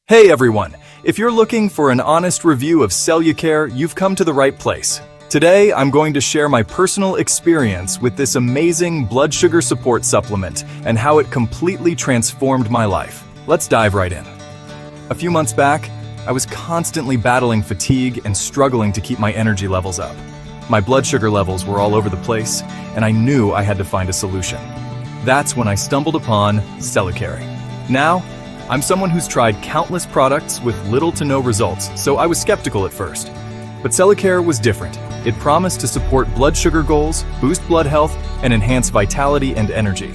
Hey everyone! If you're looking for an honest review of Cellucare, you've come to the right place. Today, I'm going to share my personal experience with this amazing blood sugar support supplement and how it completely transformed my life. Let's dive right in. A few months back, I was constantly battling fatigue and struggling to keep my energy levels up. My blood sugar levels were all over the place, and I knew I had to find a solution. That's when I stumbled upon Cellucare. Now, I'm someone who's tried countless products with little to no results, so I was skeptical at first. But Cellucare was different. It promised to support blood sugar goals, boost blood health, and enhance vitality and energy.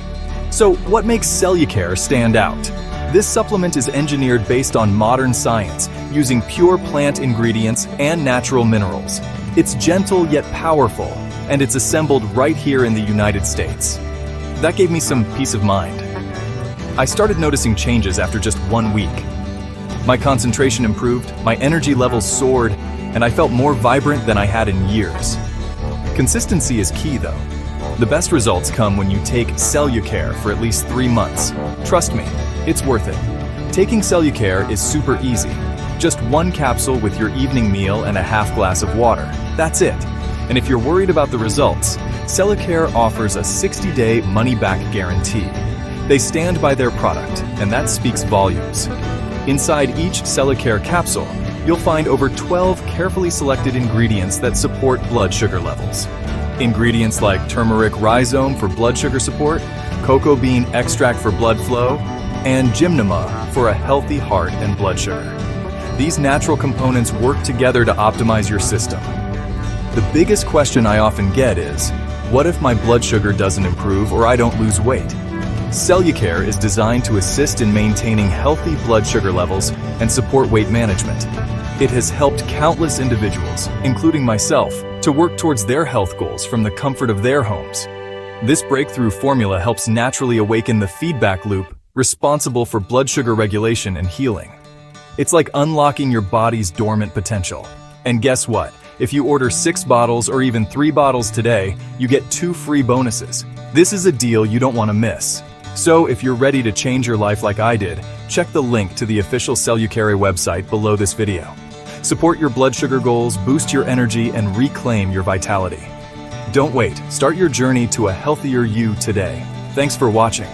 So what makes Cellucare stand out? This supplement is engineered based on modern science, using pure plant ingredients and natural minerals. It's gentle yet powerful, and it's assembled right here in the United States. That gave me some peace of mind. I started noticing changes after just 1 week. My concentration improved, my energy levels soared, and I felt more vibrant than I had in years. Consistency is key though. The best results come when you take Cellucare for at least 3 months. Trust me, it's worth it. Taking Cellucare is super easy. Just 1 capsule with your evening meal and a half glass of water. That's it. And if you're worried about the results, Cellucare offers a 60-day money-back guarantee. They stand by their product, and that speaks volumes. Inside each Cellucare capsule, you'll find over 12 carefully selected ingredients that support blood sugar levels. Ingredients like turmeric rhizome for blood sugar support, cocoa bean extract for blood flow, and gymnema for a healthy heart and blood sugar. These natural components work together to optimize your system. The biggest question I often get is, what if my blood sugar doesn't improve or I don't lose weight? Cellucare is designed to assist in maintaining healthy blood sugar levels and support weight management. It has helped countless individuals, including myself, to work towards their health goals from the comfort of their homes. This breakthrough formula helps naturally awaken the feedback loop responsible for blood sugar regulation and healing. It's like unlocking your body's dormant potential. And guess what? If you order 6 bottles or even 3 bottles today, you get 2 free bonuses. This is a deal you don't want to miss. So if you're ready to change your life like I did, check the link to the official Cellucare website below this video. Support your blood sugar goals, boost your energy, and reclaim your vitality. Don't wait. Start your journey to a healthier you today. Thanks for watching.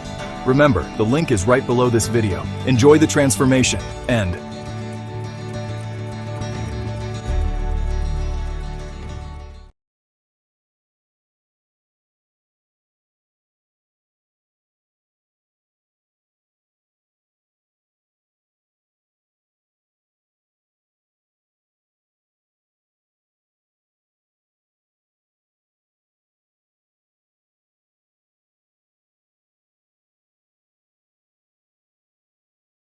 Remember, the link is right below this video. Enjoy the transformation, and